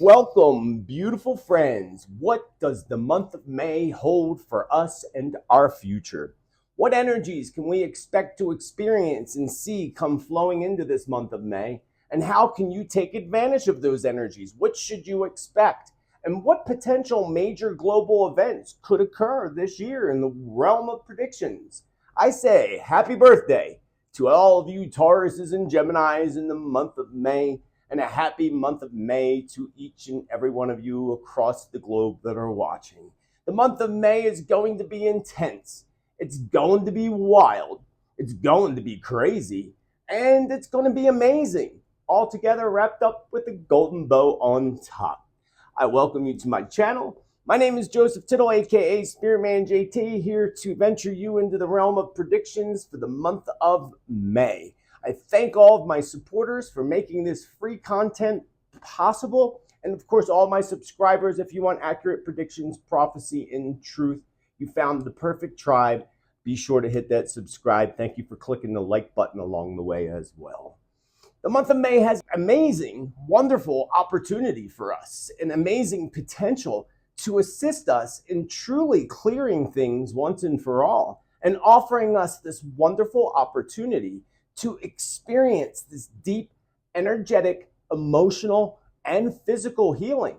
Welcome, beautiful friends. What does the month of May hold for us and our future? What energies can we expect to experience and see come flowing into this month of May? And how can you take advantage of those energies? What should you expect? And what potential major global events could occur this year in the realm of predictions? I say happy birthday to all of you Tauruses and Geminis in the month of May, and a happy month of May to each and every one of you across the globe that are watching. The month of May is going to be intense. It's going to be wild. It's going to be crazy. And it's going to be amazing. All together wrapped up with a golden bow on top. I welcome you to my channel. My name is Joseph Tittel, aka Spiritman JT, here to venture you into the realm of predictions for the month of May. I thank all of my supporters for making this free content possible. And of course, all my subscribers, if you want accurate predictions, prophecy, and truth, you found the perfect tribe. Be sure to hit that subscribe. Thank you for clicking the like button along the way as well. The month of May has amazing, wonderful opportunity for us, an amazing potential to assist us in truly clearing things once and for all, and offering us this wonderful opportunity to experience this deep, energetic, emotional, and physical healing.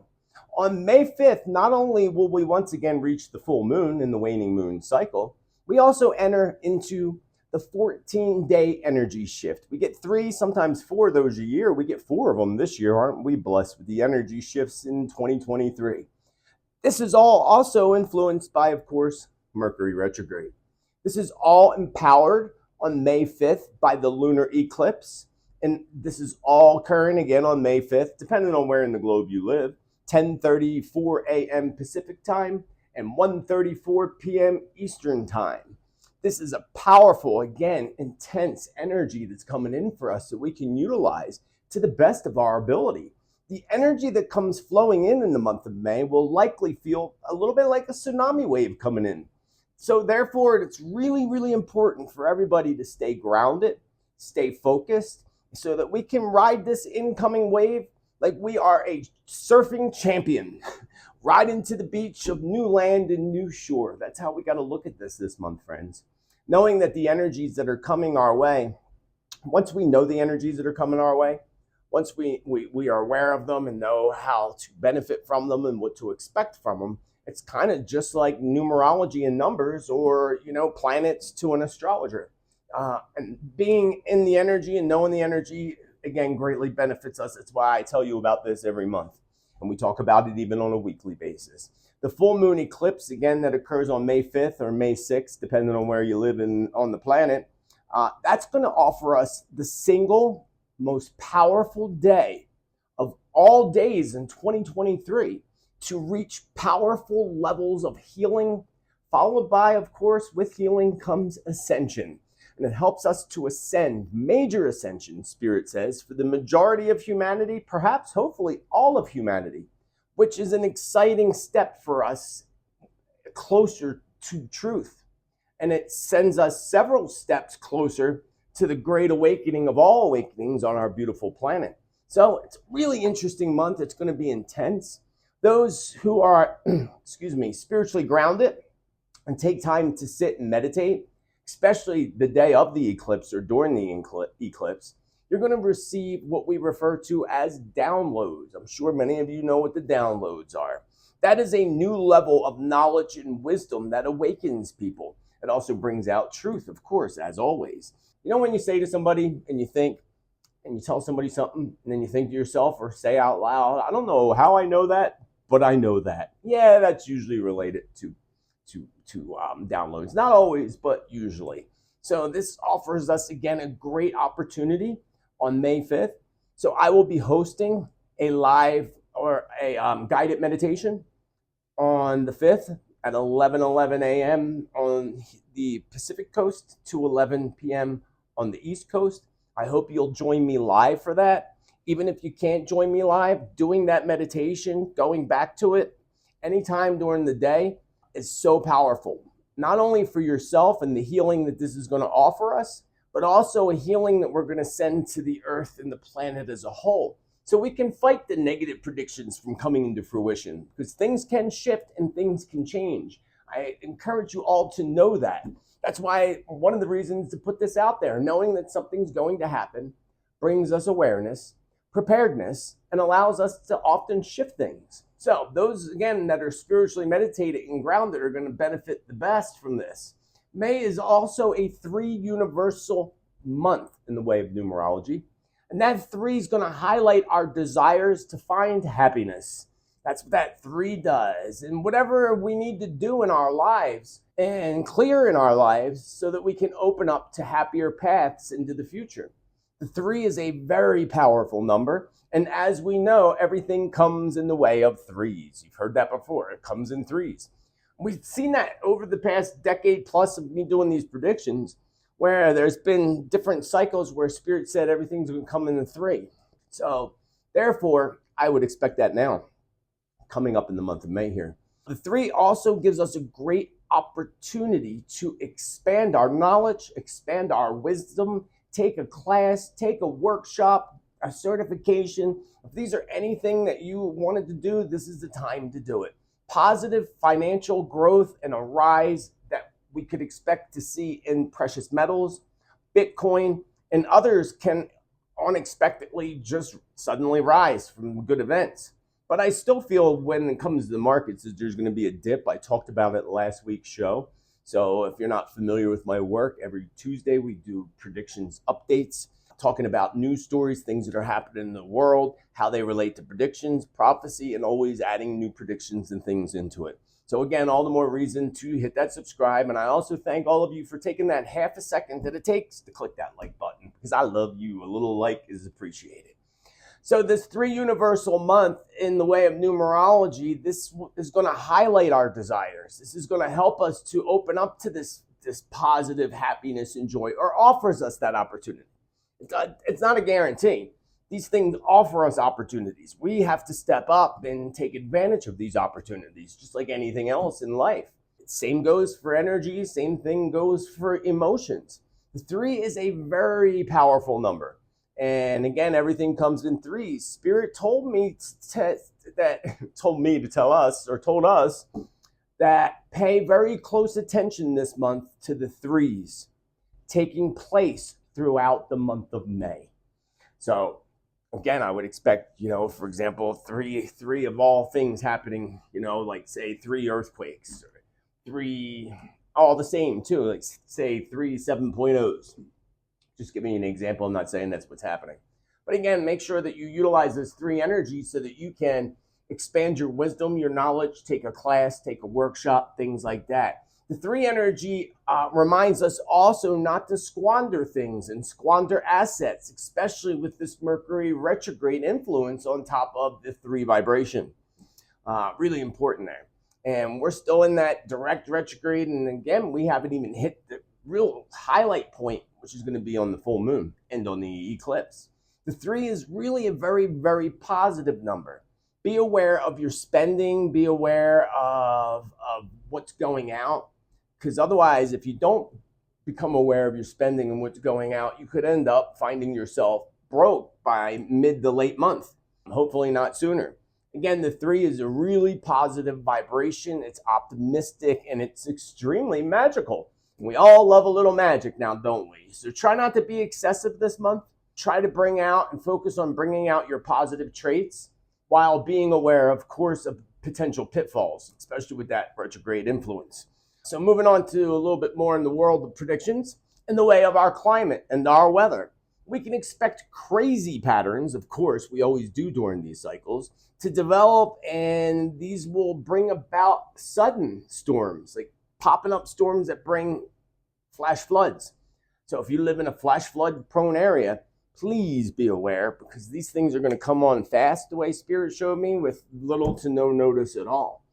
On May 5th, not only will we once again reach the full moon in the waning moon cycle, we also enter into the 14-day energy shift. We get 3, sometimes 4 of those a year. We get 4 of them this year. Aren't we blessed with the energy shifts in 2023? This is all also influenced by, of course, Mercury retrograde. This is all empowered on May 5th by the lunar eclipse. And this is all occurring again on May 5th, depending on where in the globe you live, 10:34 a.m. Pacific time and 1:34 p.m. Eastern time. This is a powerful, again, intense energy that's coming in for us that we can utilize to the best of our ability. The energy that comes flowing in the month of May will likely feel a little bit like a tsunami wave coming in. So therefore, it's really, really important for everybody to stay grounded, stay focused, so that we can ride this incoming wave like we are a surfing champion, ride into the beach of new land and new shore. That's how we got to look at this month, friends. Knowing that the energies that are coming our way, once we know the energies that are coming our way, once we are aware of them and know how to benefit from them and what to expect from them, it's kind of just like numerology and numbers, or, planets to an astrologer. And being in the energy and knowing the energy, again, greatly benefits us. It's why I tell you about this every month. And we talk about it even on a weekly basis. The full moon eclipse, again, that occurs on May 5th or May 6th, depending on where you live on the planet, that's going to offer us the single most powerful day of all days in 2023 to reach powerful levels of healing, followed by, of course, with healing comes ascension. And it helps us to ascend, major ascension, Spirit says, for the majority of humanity, perhaps, hopefully, all of humanity, which is an exciting step for us closer to truth. And it sends us several steps closer to the great awakening of all awakenings on our beautiful planet. So it's a really interesting month. It's going to be intense. Those who are, spiritually grounded and take time to sit and meditate, especially the day of the eclipse or during the eclipse, you're going to receive what we refer to as downloads. I'm sure many of you know what the downloads are. That is a new level of knowledge and wisdom that awakens people. It also brings out truth, of course, as always. When you say to somebody and you think, and you tell somebody something, and then you think to yourself or say out loud, I don't know how I know that, but I know that. Yeah, that's usually related to downloads. Not always, but usually. So this offers us, again, a great opportunity on May 5th. So I will be hosting a live or a guided meditation on the 5th at 11:11 a.m. on the Pacific Coast to 11 p.m. on the East Coast. I hope you'll join me live for that. Even if you can't join me live, doing that meditation, going back to it anytime during the day is so powerful. Not only for yourself and the healing that this is going to offer us, but also a healing that we're going to send to the earth and the planet as a whole. so we can fight the negative predictions from coming into fruition, because things can shift and things can change. I encourage you all to know that. That's why one of the reasons to put this out there, knowing that something's going to happen, brings us awareness, preparedness, and allows us to often shift things. So those, again, that are spiritually meditated and grounded are going to benefit the best from this. May is also a 3 universal month in the way of numerology. And that 3 is going to highlight our desires to find happiness. That's what that 3 does. And whatever we need to do in our lives and clear in our lives so that we can open up to happier paths into the future. The 3 is a very powerful number. And as we know, everything comes in the way of 3s. You've heard that before. It comes in 3s. We've seen that over the past decade plus of me doing these predictions, where there's been different cycles where Spirit said everything's going to come in a 3. So therefore, I would expect that now, coming up in the month of May here. The 3 also gives us a great opportunity to expand our knowledge, expand our wisdom, take a class, take a workshop, a certification. If these are anything that you wanted to do, this is the time to do it. Positive financial growth and a rise that we could expect to see in precious metals, Bitcoin, and others can unexpectedly just suddenly rise from good events. But I still feel when it comes to the markets that there's going to be a dip. I talked about it last week's show. So if you're not familiar with my work, every Tuesday we do predictions updates, talking about news stories, things that are happening in the world, how they relate to predictions, prophecy, and always adding new predictions and things into it. So again, all the more reason to hit that subscribe. And I also thank all of you for taking that half a second that it takes to click that like button, because I love you. A little like is appreciated. So this 3 universal month in the way of numerology, this is going to highlight our desires. This is going to help us to open up to this positive happiness and joy, or offers us that opportunity. It's not a guarantee. These things offer us opportunities. We have to step up and take advantage of these opportunities, just like anything else in life. Same goes for energy. Same thing goes for emotions. The 3 is a very powerful number. And again, everything comes in 3s. Spirit told us that pay very close attention this month to the 3s taking place throughout the month of May. So again, I would expect, for example, three of all things happening, like say 3 earthquakes, or 3, all the same too, like say 3 7.0s. Just giving you an example. I'm not saying that's what's happening. But again, make sure that you utilize those 3 energies so that you can expand your wisdom, your knowledge, take a class, take a workshop, things like that. The 3 energy reminds us also not to squander things and squander assets, especially with this Mercury retrograde influence on top of the 3 vibration. Really important there. And we're still in that direct retrograde. And again, we haven't even hit the real highlight point, which is going to be on the full moon and on the eclipse. The 3 is really a very, very positive number. Be aware of your spending. Be aware of what's going out. Because otherwise, if you don't become aware of your spending and what's going out, you could end up finding yourself broke by mid to late month. Hopefully not sooner. Again, the 3 is a really positive vibration. It's optimistic and it's extremely magical. We all love a little magic now, don't we? So try not to be excessive this month. Try to bring out and focus on bringing out your positive traits while being aware, of course, of potential pitfalls, especially with that retrograde influence. So moving on to a little bit more in the world of predictions, in the way of our climate and our weather. We can expect crazy patterns, of course, we always do during these cycles, to develop, and these will bring about sudden storms, like popping up storms that bring flash floods. So if you live in a flash flood prone area, please be aware, because these things are going to come on fast, the way Spirit showed me, with little to no notice at all.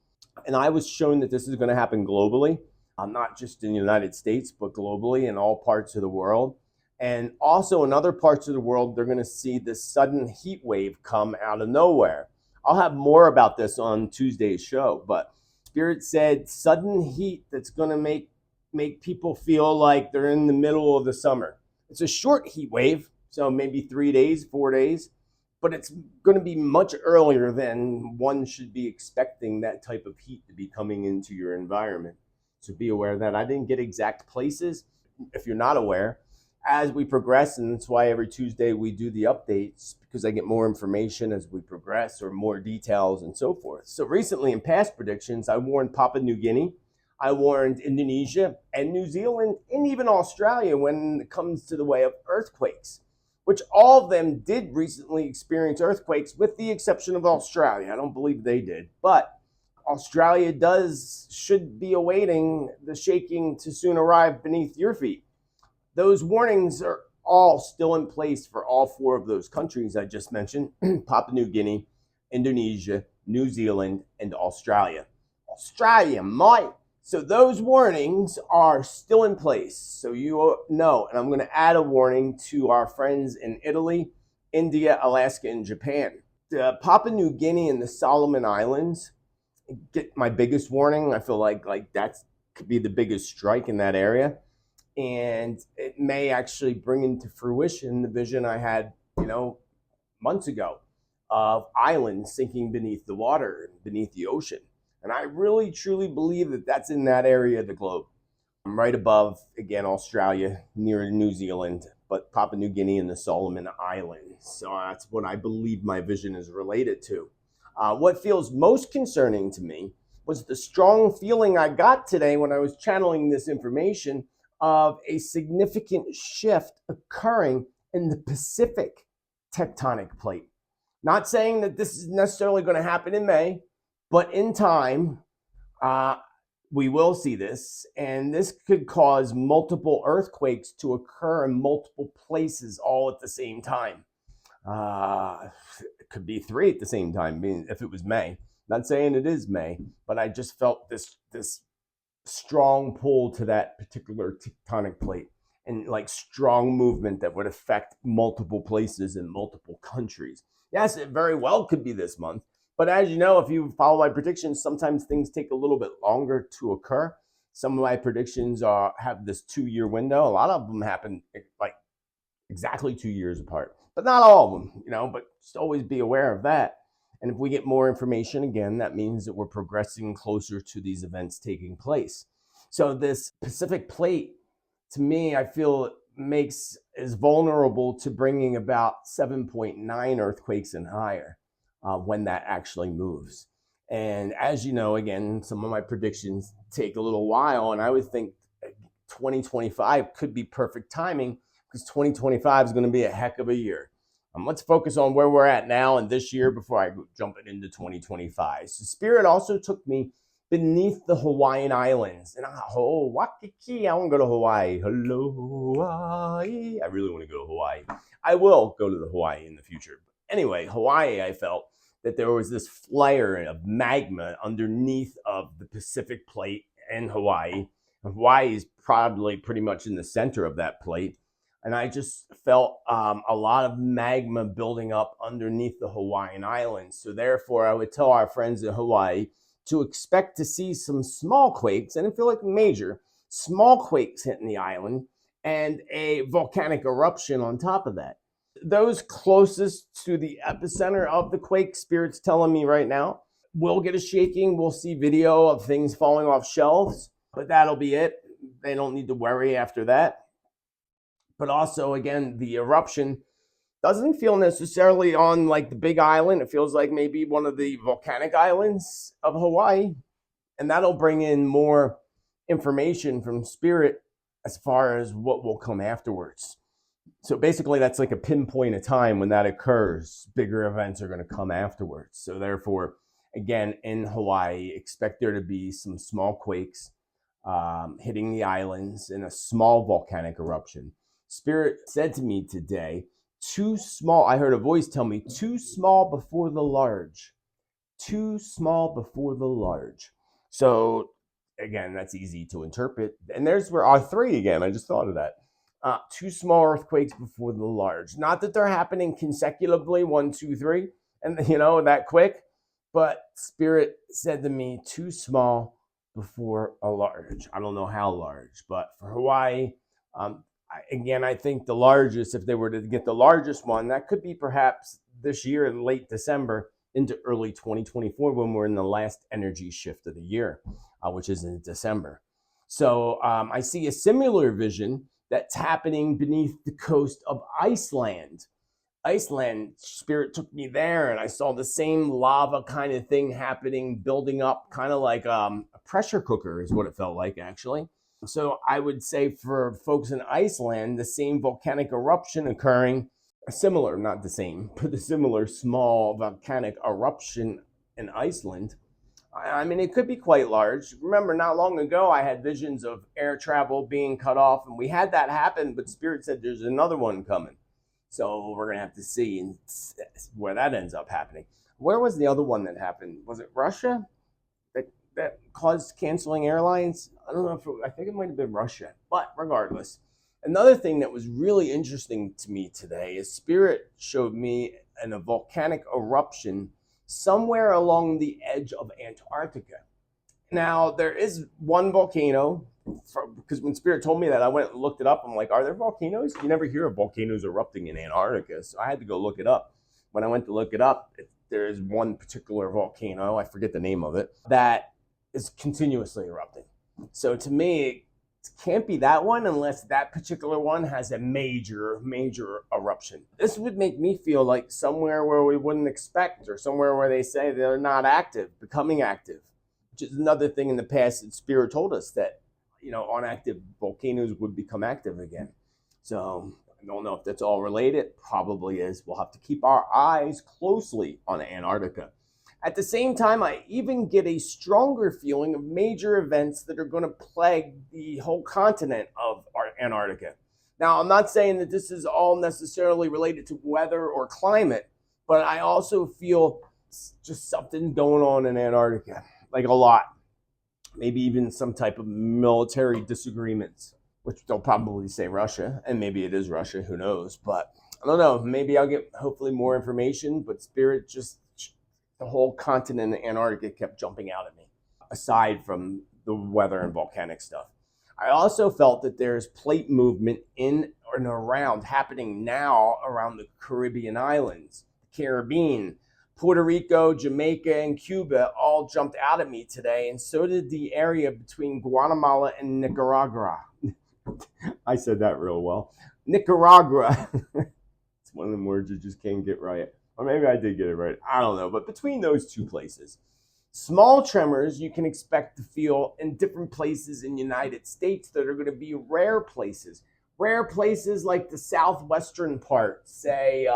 And I was shown that this is going to happen globally, not just in the United States, but globally in all parts of the world. And also in other parts of the world, they're going to see this sudden heat wave come out of nowhere. I'll have more about this on Tuesday's show, but Spirit said sudden heat that's going to make people feel like they're in the middle of the summer. It's a short heat wave, so maybe 3 days, 4 days, but it's going to be much earlier than one should be expecting that type of heat to be coming into your environment. So be aware of that. I didn't get exact places. If you're not aware, as we progress, and that's why every Tuesday we do the updates, because I get more information as we progress or more details and so forth. So recently in past predictions, I warned Papua New Guinea, I warned Indonesia and New Zealand and even Australia when it comes to the way of earthquakes, which all of them did recently experience earthquakes with the exception of Australia. I don't believe they did, but Australia should be awaiting the shaking to soon arrive beneath your feet. Those warnings are all still in place for all four of those countries I just mentioned: Papua New Guinea, Indonesia, New Zealand, and Australia. Australia might. So those warnings are still in place. So you know, and I'm going to add a warning to our friends in Italy, India, Alaska, and Japan. The Papua New Guinea and the Solomon Islands get my biggest warning. I feel like that could be the biggest strike in that area. And it may actually bring into fruition the vision I had, months ago of islands sinking beneath the water, beneath the ocean. And I really, truly believe that that's in that area of the globe. I'm right above, again, Australia, near New Zealand, but Papua New Guinea and the Solomon Islands. So that's what I believe my vision is related to. What feels most concerning to me was the strong feeling I got today when I was channeling this information of a significant shift occurring in the Pacific tectonic plate. Not saying that this is necessarily going to happen in May, but in time, we will see this, and this could cause multiple earthquakes to occur in multiple places all at the same time. It could be 3 at the same time, if it was May. Not saying it is May, but I just felt this strong pull to that particular tectonic plate, and like strong movement that would affect multiple places in multiple countries. Yes, it very well could be this month, but as you know, if you follow my predictions, sometimes things take a little bit longer to occur. Some of my predictions have this 2-year window. A lot of them happen like exactly 2 years apart, but not all of them, but just always be aware of that. And if we get more information, again, that means that we're progressing closer to these events taking place. So this Pacific plate, to me, I feel is vulnerable to bringing about 7.9 earthquakes and higher when that actually moves. And as you know, again, some of my predictions take a little while, and I would think 2025 could be perfect timing, because 2025 is going to be a heck of a year. Let's focus on where we're at now and this year before I jump into 2025. So Spirit also took me beneath the Hawaiian Islands. And Waikiki, I want to go to Hawaii. Hello, Hawaii. I really want to go to Hawaii. I will go to the Hawaii in the future. But anyway, Hawaii, I felt that there was this flare of magma underneath of the Pacific plate in Hawaii. Hawaii is probably pretty much in the center of that plate. And I just felt a lot of magma building up underneath the Hawaiian Islands. So therefore, I would tell our friends in Hawaii to expect to see some small quakes. I didn't feel like major, small quakes hitting the island and a volcanic eruption on top of that. Those closest to the epicenter of the quake, Spirit's telling me right now, will get a shaking. We'll see video of things falling off shelves, but that'll be it. They don't need to worry after that. But also, again, the eruption doesn't feel necessarily on like the big island. It feels like maybe one of the volcanic islands of Hawaii. And that'll bring in more information from Spirit as far as what will come afterwards. So basically, that's like a pinpoint of time when that occurs. Bigger events are going to come afterwards. So therefore, again, in Hawaii, expect there to be some small quakes hitting the islands and a small volcanic eruption. Spirit said to me today, too small. I heard a voice tell me, too small before the large. Too small before the large. So, again, that's easy to interpret. And there's where our 3 again. I just thought of that. 2 small earthquakes before the large. Not that they're happening consecutively, 1, 2, 3, and that quick. But Spirit said to me, too small before a large. I don't know how large, but for Hawaii, Again, I think the largest, if they were to get the largest one, that could be perhaps this year in late December into early 2024 when we're in the last energy shift of the year, which is in December. So I see a similar vision that's happening beneath the coast of Iceland. Spirit took me there, and I saw the same lava kind of thing happening, building up, kind of like a pressure cooker is what it felt like, actually. So I would say for folks in Iceland, the same volcanic eruption occurring, similar, not the same, but the similar small volcanic eruption in Iceland. I mean, it could be quite large. Remember, not long ago, I had visions of air travel being cut off, and we had that happen, but Spirit said there's another one coming. So we're going to have to see where that ends up happening. Where was the other one that happened? Was it Russia that caused canceling airlines? I don't know I think it might have been Russia, but regardless. Another thing that was really interesting to me today is Spirit showed me a volcanic eruption somewhere along the edge of Antarctica. Now, there is one volcano, because when Spirit told me that, I went and looked it up. I'm like, are there volcanoes? You never hear of volcanoes erupting in Antarctica, so I had to go look it up. When I went to look it up, there is one particular volcano, I forget the name of it, that is continuously erupting. So to me, it can't be that one unless that particular one has a major eruption. This would make me feel like somewhere where we wouldn't expect, or somewhere where they say they're not active, becoming active, which is another thing in the past that Spirit told us that, inactive volcanoes would become active again. So I don't know if that's all related. Probably is. We'll have to keep our eyes closely on Antarctica. At the same time, I even get a stronger feeling of major events that are going to plague the whole continent of Antarctica. Now, I'm not saying that this is all necessarily related to weather or climate, but I also feel just something going on in Antarctica, like a lot. Maybe even some type of military disagreements, which they'll probably say Russia, and maybe it is Russia, who knows. But I don't know, maybe I'll get hopefully more information, but Spirit just, the whole continent of Antarctica kept jumping out at me, aside from the weather and volcanic stuff. I also felt that there's plate movement in and around, happening now around the Caribbean islands, the Caribbean, Puerto Rico, Jamaica, and Cuba all jumped out at me today, and so did the area between Guatemala and Nicaragua. I said that real well. Nicaragua. It's one of them words you just can't get right. Or maybe I did get it right. I don't know. But between those two places, small tremors you can expect to feel in different places in the United States that are going to be rare places. Rare places like the southwestern part, say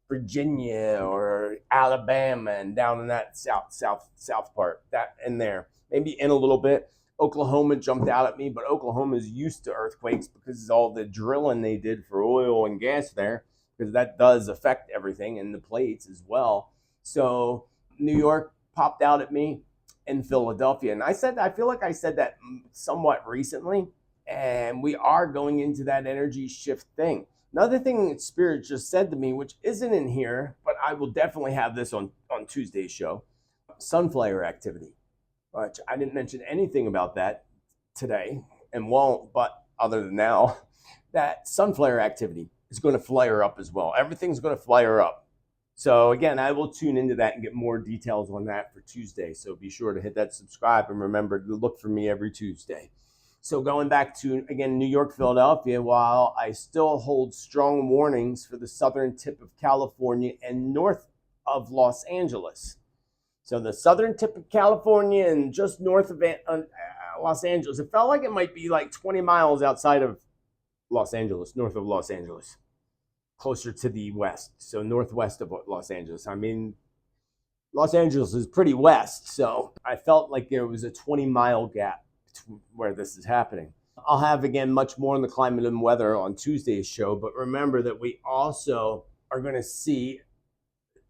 Virginia or Alabama, and down in that south part, that in there. Maybe in a little bit. Oklahoma jumped out at me, but Oklahoma is used to earthquakes because of all the drilling they did for oil and gas there, because that does affect everything, and the plates as well. So New York popped out at me, and Philadelphia. And I feel like I said that somewhat recently, and we are going into that energy shift thing. Another thing that Spirit just said to me, which isn't in here, but I will definitely have this on Tuesday's show, sunflower activity. Which I didn't mention anything about that today, and won't, but other than now, that sunflower activity is going to flare up as well. Everything's going to flare up. So again, I will tune into that and get more details on that for Tuesday. So be sure to hit that subscribe, and remember to look for me every Tuesday. So going back to, again, New York, Philadelphia, while I still hold strong warnings for the southern tip of California and north of Los Angeles. So the southern tip of California and just north of Los Angeles, it felt like it might be like 20 miles outside of Los Angeles, north of Los Angeles, closer to the west, so northwest of Los Angeles. I mean, Los Angeles is pretty west, so I felt like there was a 20-mile gap where this is happening. I'll have, again, much more on the climate and weather on Tuesday's show, but remember that we also are going to see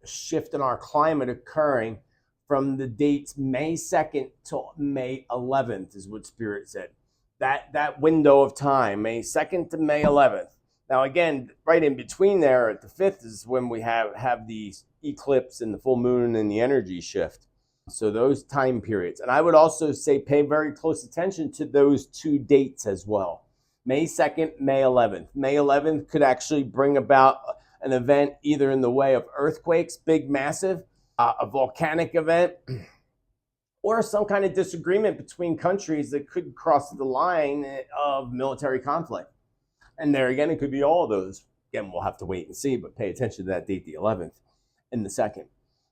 a shift in our climate occurring from the dates May 2nd till May 11th is what Spirit said. That window of time, May 2nd to May 11th. Now, again, right in between there at the 5th is when we have the eclipse and the full moon and the energy shift. So those time periods. And I would also say pay very close attention to those two dates as well. May 2nd, May 11th. May 11th could actually bring about an event either in the way of earthquakes, big, massive, a volcanic event, or some kind of disagreement between countries that could cross the line of military conflict. And there again, it could be all of those. Again, we'll have to wait and see, but pay attention to that date, the 11th, and the 2nd.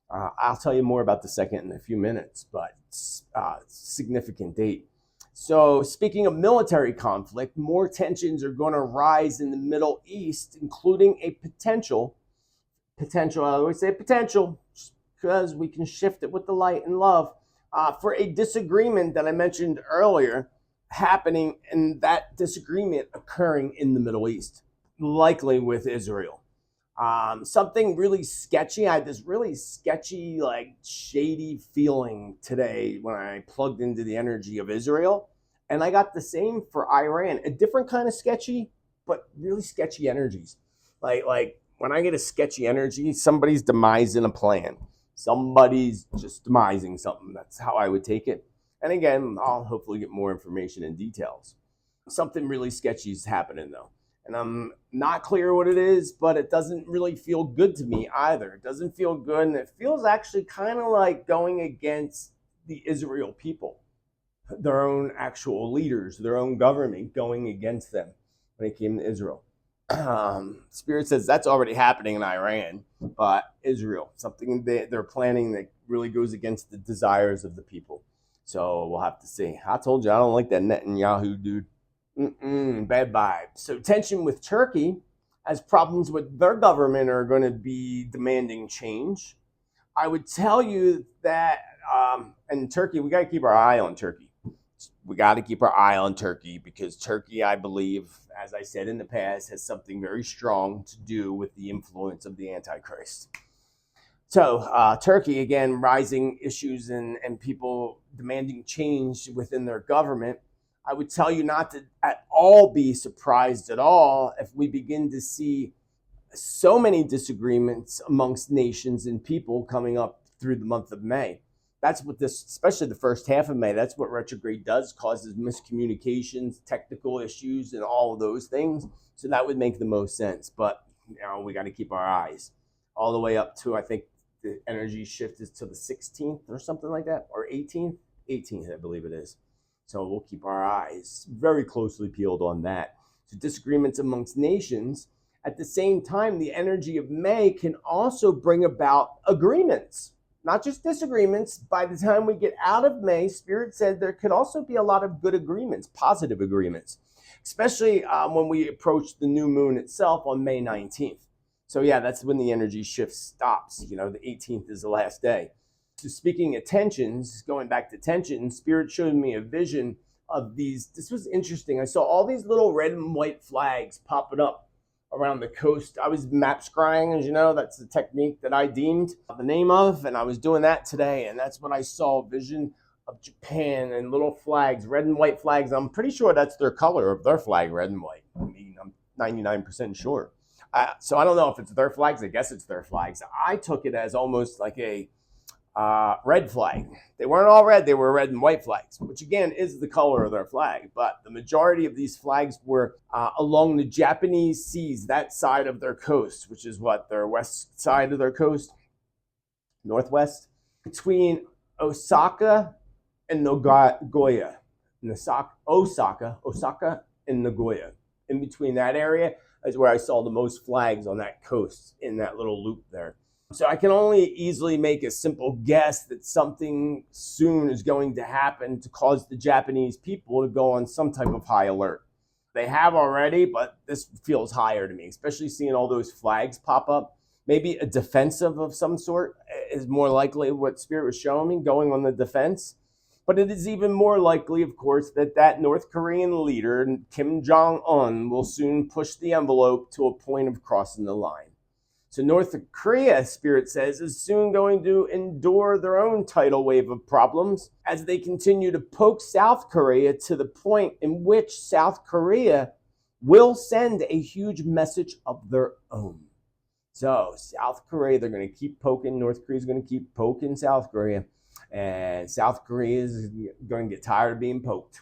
I'll tell you more about the 2nd in a few minutes, but significant date. So speaking of military conflict, more tensions are going to rise in the Middle East, including a potential, I always say potential, because we can shift it with the light and love, for a disagreement that I mentioned earlier happening, and that disagreement occurring in the Middle East, likely with Israel. Something really sketchy. I had this really sketchy, like shady feeling today when I plugged into the energy of Israel. And I got the same for Iran, a different kind of sketchy, but really sketchy energies. Like when I get a sketchy energy, somebody's demising a plan. Somebody's just demising something. That's how I would take it. And again, I'll hopefully get more information and details. Something really sketchy is happening though. And I'm not clear what it is, but it doesn't really feel good to me either. It doesn't feel good, and it feels actually kind of like going against the Israel people, their own actual leaders, their own government going against them when it came to Israel. Spirit says that's already happening in Iran, but Israel, something they're planning that really goes against the desires of the people. So we'll have to see. I told you I don't like that Netanyahu dude. Bad vibes. So tension with Turkey, as problems with their government are going to be demanding change. I would tell you that, in Turkey, we got to keep our eye on Turkey. We got to keep our eye on Turkey because Turkey, I believe, as I said in the past, has something very strong to do with the influence of the Antichrist. So Turkey, again, rising issues and people demanding change within their government. I would tell you not to at all be surprised at all if we begin to see so many disagreements amongst nations and people coming up through the month of May. That's what this, especially the first half of May, that's what retrograde does, causes miscommunications, technical issues, and all of those things. So that would make the most sense. But we got to keep our eyes all the way up to, I think the energy shift is to the 16th or something like that, or 18th, I believe it is. So we'll keep our eyes very closely peeled on that. So disagreements amongst nations. At the same time, the energy of May can also bring about agreements, not just disagreements. By the time we get out of May, Spirit said there could also be a lot of good agreements, positive agreements, especially when we approach the new moon itself on May 19th. So yeah, that's when the energy shift stops. The 18th is the last day. So speaking of tensions, going back to tension, Spirit showed me a vision of these. This was interesting. I saw all these little red and white flags popping up around the coast. I was map scrying, as you know. That's the technique that I deemed the name of, and I was doing that today, and that's when I saw a vision of Japan and little flags, red and white flags. I'm pretty sure that's their color of their flag, red and white. I mean, I'm 99% sure. So I don't know if it's their flags. I guess it's their flags. I took it as almost like a red flag. They weren't all red, they were red and white flags, which again is the color of their flag. But the majority of these flags were along the Japanese seas, that side of their coast, which is what, their west side of their coast, northwest, between Osaka and Nagoya. Osaka and Nagoya. In between that area is where I saw the most flags on that coast in that little loop there. So I can only easily make a simple guess that something soon is going to happen to cause the Japanese people to go on some type of high alert. They have already, but this feels higher to me, especially seeing all those flags pop up. Maybe a defensive of some sort is more likely what Spirit was showing me, going on the defense. But it is even more likely, of course, that North Korean leader, Kim Jong-un, will soon push the envelope to a point of crossing the line. So North Korea, Spirit says, is soon going to endure their own tidal wave of problems as they continue to poke South Korea to the point in which South Korea will send a huge message of their own. So South Korea, they're going to keep poking. North Korea is going to keep poking South Korea. And South Korea is going to get tired of being poked.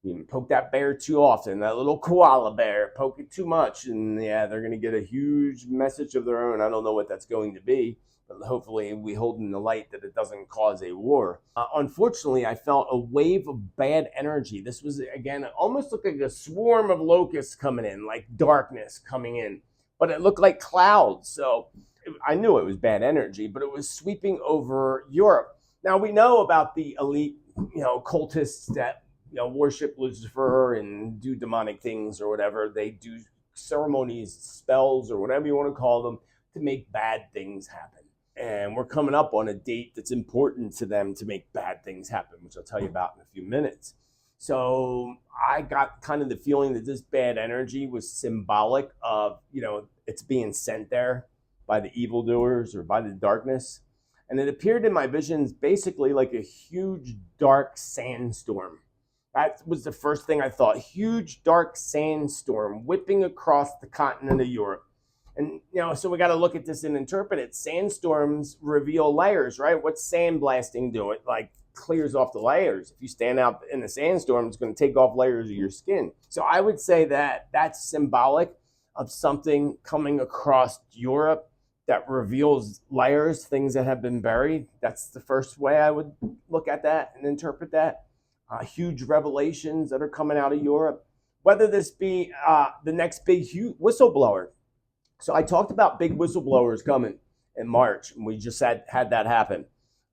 You poke that bear too often, that little koala bear, poke it too much, and yeah, they're going to get a huge message of their own. I don't know what that's going to be, but hopefully we hold in the light that it doesn't cause a war. Unfortunately, I felt a wave of bad energy. This was, again, it almost looked like a swarm of locusts coming in, like darkness coming in, but it looked like clouds. So I knew it was bad energy, but it was sweeping over Europe. Now we know about the elite, cultists that worship Lucifer and do demonic things or whatever. They do ceremonies, spells, or whatever you want to call them to make bad things happen. And we're coming up on a date that's important to them to make bad things happen, which I'll tell you about in a few minutes. So I got kind of the feeling that this bad energy was symbolic of, it's being sent there by the evildoers or by the darkness. And it appeared in my visions basically like a huge dark sandstorm. That was the first thing I thought. Huge dark sandstorm whipping across the continent of Europe. And, so we got to look at this and interpret it. Sandstorms reveal layers, right? What's sandblasting do? It like clears off the layers. If you stand out in a sandstorm, it's going to take off layers of your skin. So I would say that that's symbolic of something coming across Europe that reveals layers, things that have been buried. That's the first way I would look at that and interpret that. Huge revelations that are coming out of Europe, whether this be the next big whistleblower. So I talked about big whistleblowers coming in March, and we just had that happen.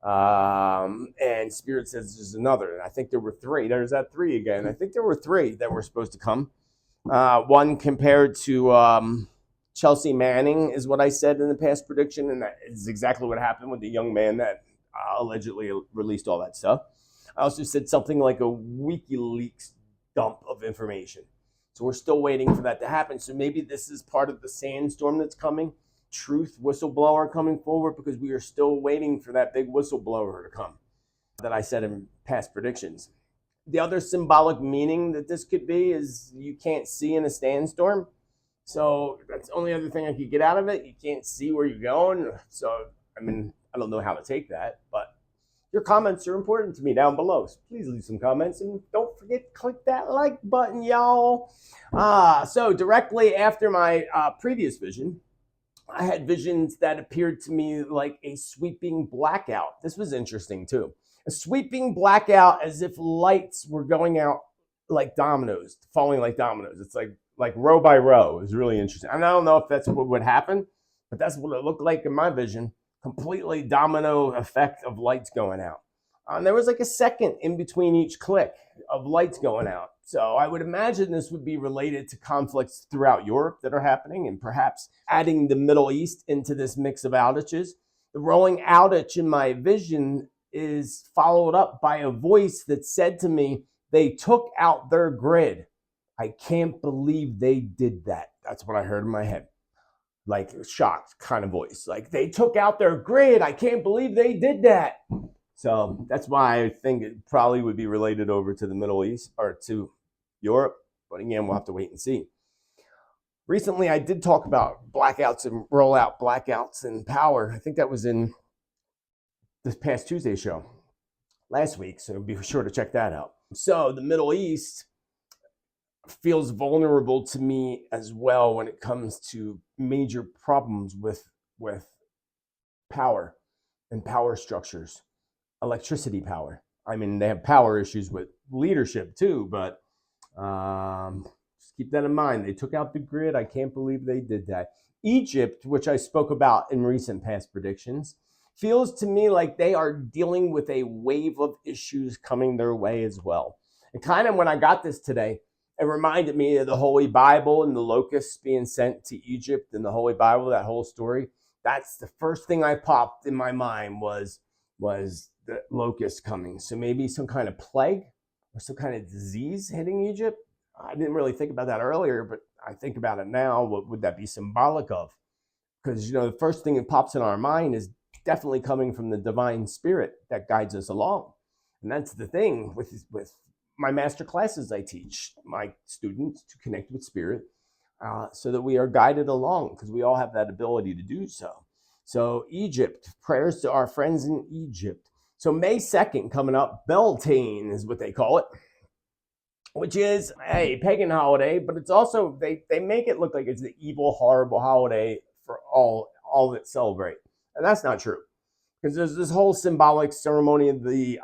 And Spirit says there's another. And I think there were three. There's that three again. I think there were three that were supposed to come. One compared to Chelsea Manning is what I said in the past prediction, and that is exactly what happened with the young man that allegedly released all that stuff. I also said something like a WikiLeaks dump of information. So we're still waiting for that to happen. So maybe this is part of the sandstorm that's coming. Truth whistleblower coming forward, because we are still waiting for that big whistleblower to come that I said in past predictions. The other symbolic meaning that this could be is you can't see in a sandstorm. So that's the only other thing I could get out of it. You can't see where you're going. So, I don't know how to take that, but your comments are important to me down below. So please leave some comments, and don't forget to click that like button, y'all. So directly after my previous vision, I had visions that appeared to me like a sweeping blackout. This was interesting too. A sweeping blackout, as if lights were going out like dominoes, falling like dominoes. It's like row by row. It was really interesting. And I don't know if that's what would happen, but that's what it looked like in my vision. Completely domino effect of lights going out. And there was like a second in between each click of lights going out. So I would imagine this would be related to conflicts throughout Europe that are happening, and perhaps adding the Middle East into this mix of outages. The rolling outage in my vision is followed up by a voice that said to me, they took out their grid. I can't believe they did that. That's what I heard in my head. Like a shocked kind of voice. Like, they took out their grid. I can't believe they did that. So that's why I think it probably would be related over to the Middle East or to Europe. But again, we'll have to wait and see. Recently, I did talk about blackouts and rollout blackouts and power. I think that was in this past Tuesday show last week. So be sure to check that out. So the Middle East feels vulnerable to me as well when it comes to major problems with power and power structures, electricity power. They have power issues with leadership too, but just keep that in mind. They took out the grid. I can't believe they did that. Egypt, which I spoke about in recent past predictions, feels to me like they are dealing with a wave of issues coming their way as well. And kind of when I got this today, it reminded me of the Holy Bible and the locusts being sent to Egypt and the Holy Bible, that whole story. That's the first thing I popped in my mind was the locusts coming. So maybe some kind of plague or some kind of disease hitting Egypt. I didn't really think about that earlier, but I think about it now. What would that be symbolic of? Because, the first thing that pops in our mind is definitely coming from the divine spirit that guides us along. And that's the thing with my master classes. I teach my students to connect with spirit so that we are guided along, because we all have that ability to do so. So Egypt, prayers to our friends in Egypt. So May 2nd coming up, Beltane is what they call it. which is a pagan holiday, but it's also they make it look like it's the evil, horrible holiday for all that celebrate, and that's not true. Because there's this whole symbolic ceremony of the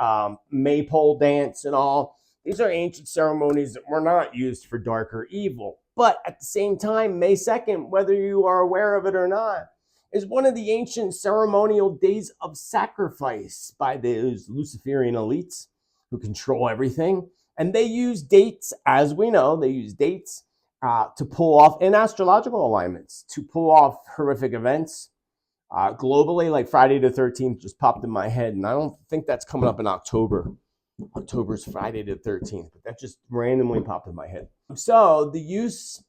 maypole dance and all. These are ancient ceremonies that were not used for dark or evil. But at the same time, May 2nd, whether you are aware of it or not, is one of the ancient ceremonial days of sacrifice by those Luciferian elites who control everything. And they use dates, as we know, they use dates to pull off, in astrological alignments, to pull off horrific events. Globally, like Friday the 13th just popped in my head, and I don't think that's coming up in October. October's Friday the 13th, but that just randomly popped in my head. So they use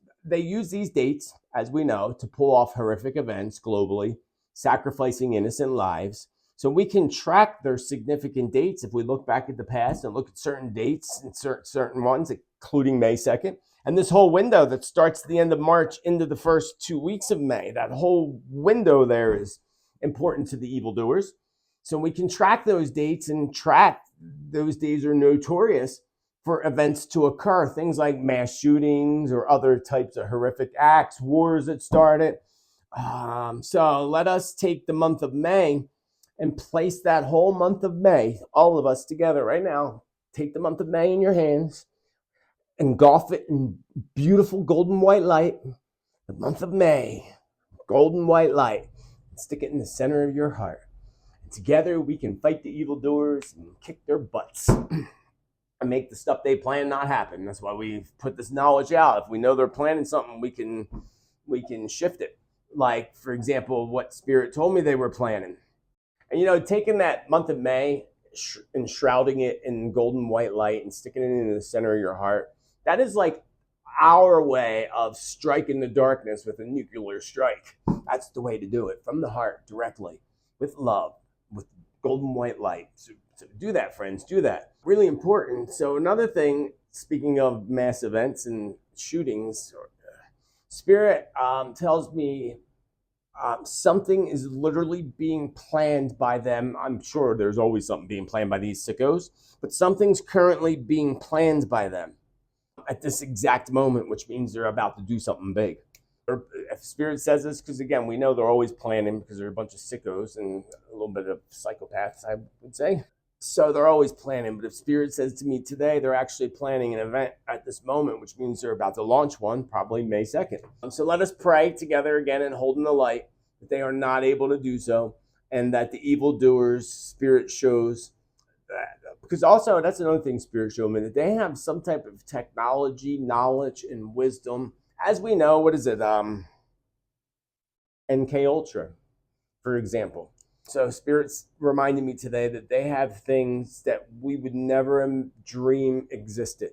these dates, as we know, to pull off horrific events globally, sacrificing innocent lives. So we can track their significant dates if we look back at the past and look at certain dates and certain ones, including May 2nd. And this whole window that starts at the end of March into the first 2 weeks of May, that whole window there is important to the evildoers. So we can track those dates and track those days are notorious for events to occur, things like mass shootings or other types of horrific acts, wars that started. So let us take the month of May and place that whole month of May, all of us together right now, take the month of May in your hands, engulf it in beautiful golden white light, the month of May, golden white light, stick it in the center of your heart. Together, we can fight the evildoers and kick their butts and make the stuff they plan not happen. That's why we put this knowledge out. If we know they're planning something, we can shift it. Like, for example, what Spirit told me they were planning. And, taking that month of May and shrouding it in golden white light and sticking it in the center of your heart, that is like our way of striking the darkness with a nuclear strike. That's the way to do it, from the heart, directly, with love, with golden white light. So do that, friends, do that. Really important. So another thing, speaking of mass events and shootings, Spirit tells me something is literally being planned by them. I'm sure there's always something being planned by these sickos, but something's currently being planned by them at this exact moment, which means they're about to do something big. Or if Spirit says this, because again, we know they're always planning because they're a bunch of sickos and a little bit of psychopaths, I would say. So they're always planning. But if Spirit says to me today, they're actually planning an event at this moment, which means they're about to launch one, probably May 2nd. So let us pray together again and hold in the light that they are not able to do so, and that the evildoers, Spirit shows that. Because also, that's another thing Spirit showed me, that they have some type of technology, knowledge, and wisdom. As we know, what is it? NK Ultra, for example. So Spirit's reminding me today that they have things that we would never dream existed.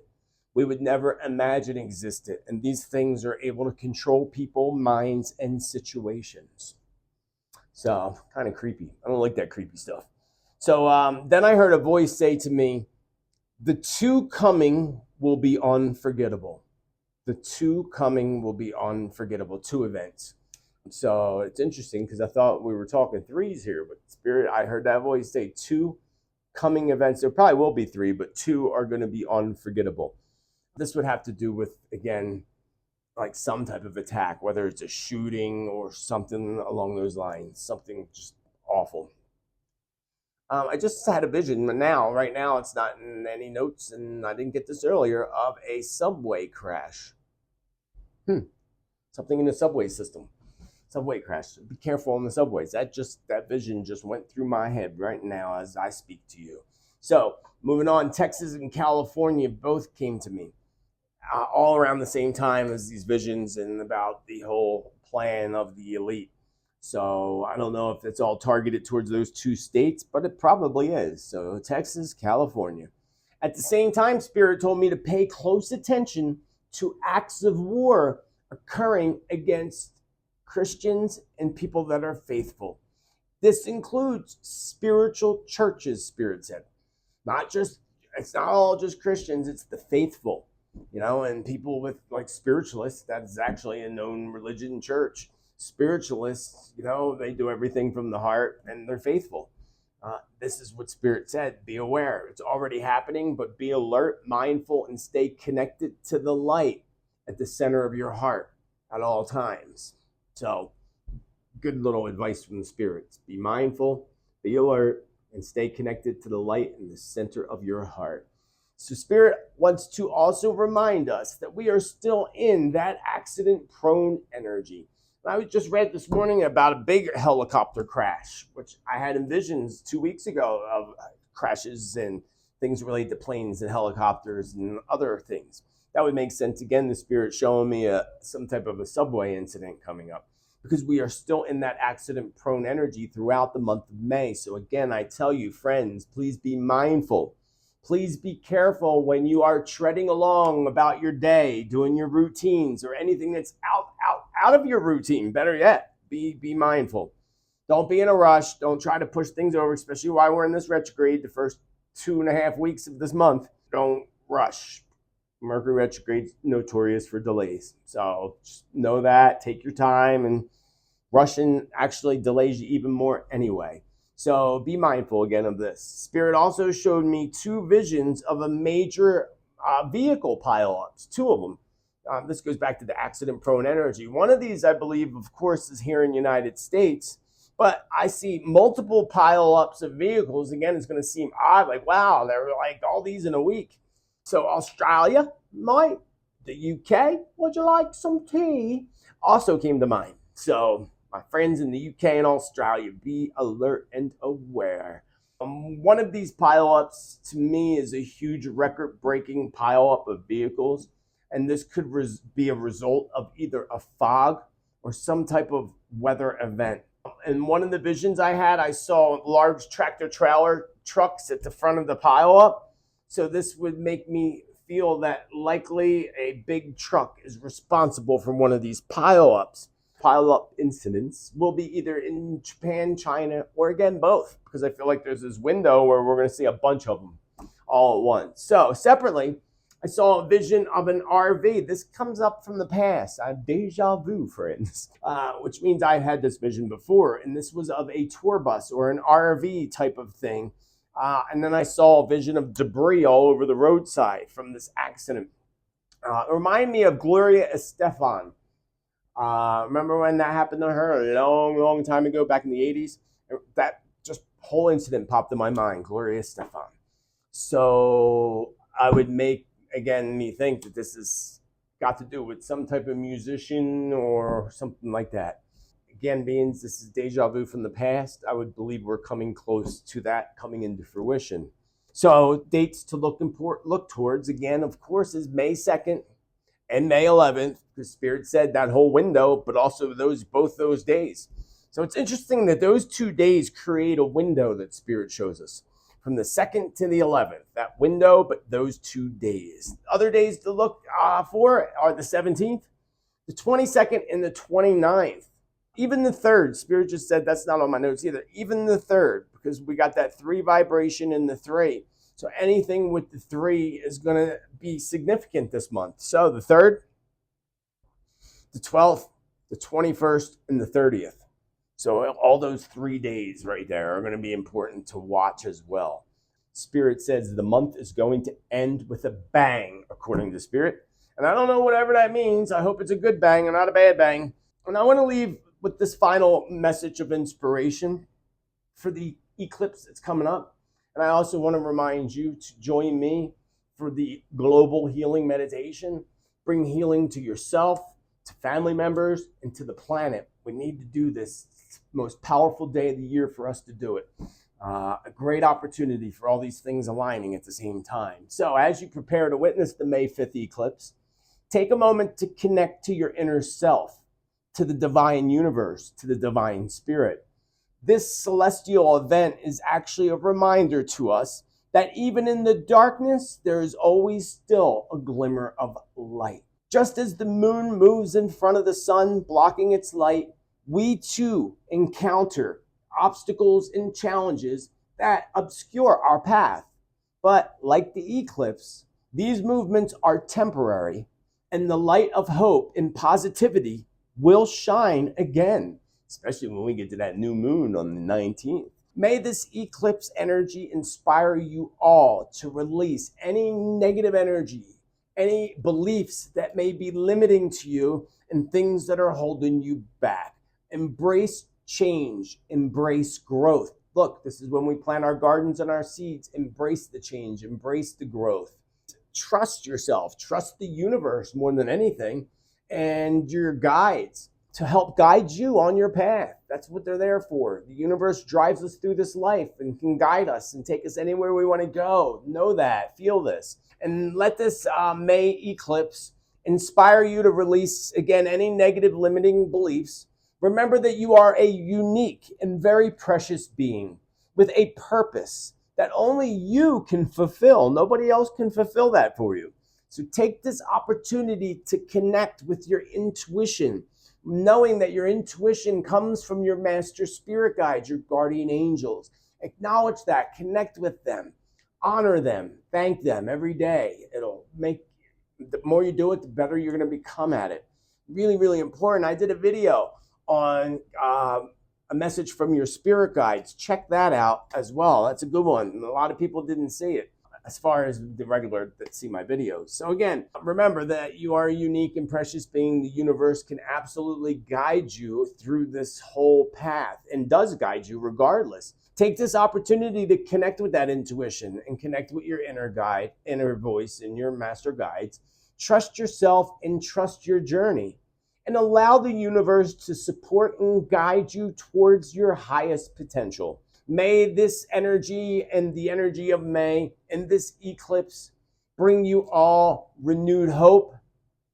We would never imagine existed. And these things are able to control people, minds, and situations. So kind of creepy. I don't like that creepy stuff. So then I heard a voice say to me, the two coming will be unforgettable. The two coming will be unforgettable. Two events. So it's interesting because I thought we were talking threes here, but Spirit, I heard that voice say two coming events. There probably will be three, but two are going to be unforgettable. This would have to do with, again, like some type of attack, whether it's a shooting or something along those lines, something just awful. I just had a vision right now it's not in any notes, and I didn't get this earlier, of a subway crash. Something in the subway system. Subway crash. Be careful on the subways. That vision just went through my head right now as I speak to you. So moving on, Texas and California both came to me all around the same time as these visions and about the whole plan of the elite. So I don't know if it's all targeted towards those two states, but it probably is. So Texas, California. At the same time, Spirit told me to pay close attention to acts of war occurring against Christians and people that are faithful. This includes spiritual churches, Spirit said. It's not all just Christians, it's the faithful, and people with like spiritualists, that's actually a known religion church. Spiritualists, they do everything from the heart and they're faithful. This is what Spirit said. Be aware. It's already happening, but be alert, mindful, and stay connected to the light at the center of your heart at all times. So, good little advice from the spirits. Be mindful, be alert, and stay connected to the light in the center of your heart. So, Spirit wants to also remind us that we are still in that accident prone energy. I just read this morning about a big helicopter crash, which I had envisions 2 weeks ago of crashes and things related to planes and helicopters and other things. That would make sense. Again, the Spirit showing me some type of a subway incident coming up, because we are still in that accident prone energy throughout the month of May. So again, I tell you, friends, please be mindful. Please be careful when you are treading along about your day, doing your routines or anything that's out of your routine. Better yet, be mindful. Don't be in a rush. Don't try to push things over, especially while we're in this retrograde, the first 2.5 weeks of this month. Don't rush. Mercury retrograde is notorious for delays. So just know that. Take your time, and rushing actually delays you even more anyway. So be mindful again of this. Spirit also showed me 2 visions of a major vehicle pileups, 2 of them. This goes back to the accident-prone energy. One of these, I believe, of course, is here in the United States, but I see multiple pileups of vehicles. Again, it's going to seem odd, like, wow, there were like all these in a week. So Australia, might, the UK, would you like some tea? Also came to mind. So my friends in the UK and Australia, be alert and aware. One of these pileups to me is a huge record-breaking pileup of vehicles, and this could be a result of either a fog or some type of weather event. In one of the visions I had, I saw large tractor-trailer trucks at the front of the pileup. So this would make me feel that likely a big truck is responsible for one of these pileups. Pileup incidents will be either in Japan, China, or again, both, because I feel like there's this window where we're going to see a bunch of them all at once. So separately, I saw a vision of an RV. This comes up from the past. I have deja vu, friends, which means I've had this vision before. And this was of a tour bus or an RV type of thing. And then I saw a vision of debris all over the roadside from this accident. It reminded me of Gloria Estefan. Remember when that happened to her a long, long time ago, back in the 80s? That just whole incident popped in my mind, Gloria Estefan. So I would make, again, me think that this has got to do with some type of musician or something like that. Again, being this is deja vu from the past, I would believe we're coming close to that coming into fruition. So dates to look towards, again, of course, is May 2nd and May 11th, because Spirit said that whole window, but also both those days. So it's interesting that those 2 days create a window that Spirit shows us. From the 2nd to the 11th, that window, but those 2 days. Other days to look for are the 17th, the 22nd, and the 29th. Even the 3rd, Spirit just said that's not on my notes either. Even the 3rd, because we got that 3 vibration in the 3. So anything with the 3 is going to be significant this month. So the 3rd, the 12th, the 21st, and the 30th. So all those 3 days right there are going to be important to watch as well. Spirit says the month is going to end with a bang, according to Spirit. And I don't know whatever that means. I hope it's a good bang and not a bad bang. And I want to leave with this final message of inspiration for the eclipse that's coming up. And I also want to remind you to join me for the global healing meditation. Bring healing to yourself, to family members, and to the planet. We need to do this. It's the most powerful day of the year for us to do it. A great opportunity for all these things aligning at the same time. So as you prepare to witness the May 5th eclipse, take a moment to connect to your inner self, to the divine universe, to the divine spirit. This celestial event is actually a reminder to us that even in the darkness, there is always still a glimmer of light. Just as the moon moves in front of the sun, blocking its light, we too encounter obstacles and challenges that obscure our path. But like the eclipse, these movements are temporary, and the light of hope and positivity will shine again, especially when we get to that new moon on the 19th. May this eclipse energy inspire you all to release any negative energy, any beliefs that may be limiting to you, and things that are holding you back. Embrace change, embrace growth. Look, this is when we plant our gardens and our seeds. Embrace the change, embrace the growth. Trust yourself, trust the universe more than anything, and your guides to help guide you on your path. That's what they're there for. The universe drives us through this life and can guide us and take us anywhere we want to go. Know that, feel this. And let this May eclipse inspire you to release, again, any negative limiting beliefs. Remember that you are a unique and very precious being with a purpose that only you can fulfill. Nobody else can fulfill that for you. So take this opportunity to connect with your intuition, knowing that your intuition comes from your master spirit guides, your guardian angels. Acknowledge that, connect with them, honor them, thank them every day. It'll make, the more you do it, the better you're going to become at it. Really, really important. I did a video on a message from your spirit guides. Check that out as well. That's a good one. And a lot of people didn't see it as far as the regular that see my videos. So again, remember that you are a unique and precious being. The universe can absolutely guide you through this whole path and does guide you regardless. Take this opportunity to connect with that intuition and connect with your inner guide, inner voice, and your master guides. Trust yourself and trust your journey, and allow the universe to support and guide you towards your highest potential. May this energy and the energy of May and this eclipse bring you all renewed hope,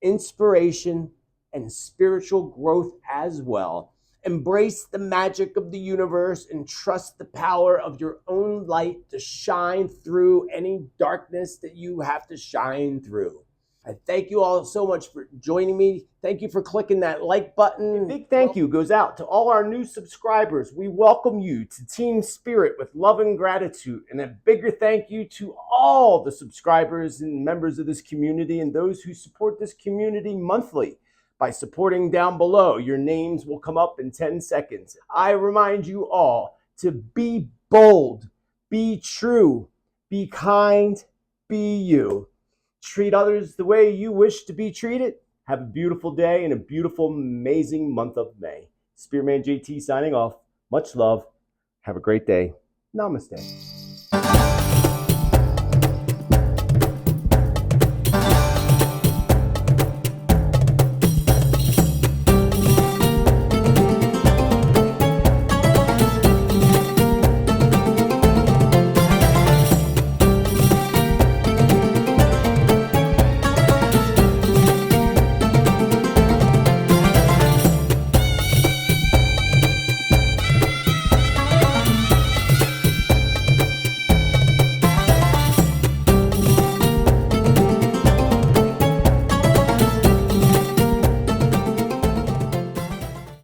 inspiration, and spiritual growth as well. Embrace the magic of the universe and trust the power of your own light to shine through any darkness that you have to shine through. I thank you all so much for joining me. Thank you for clicking that like button. A big thank you goes out to all our new subscribers. We welcome you to Team Spirit with love and gratitude. And a bigger thank you to all the subscribers and members of this community and those who support this community monthly by supporting down below. Your names will come up in 10 seconds. I remind you all to be bold, be true, be kind, be you. Treat others the way you wish to be treated. Have a beautiful day and a beautiful, amazing month of May. Spiritman JT signing off. Much love. Have a great day. Namaste.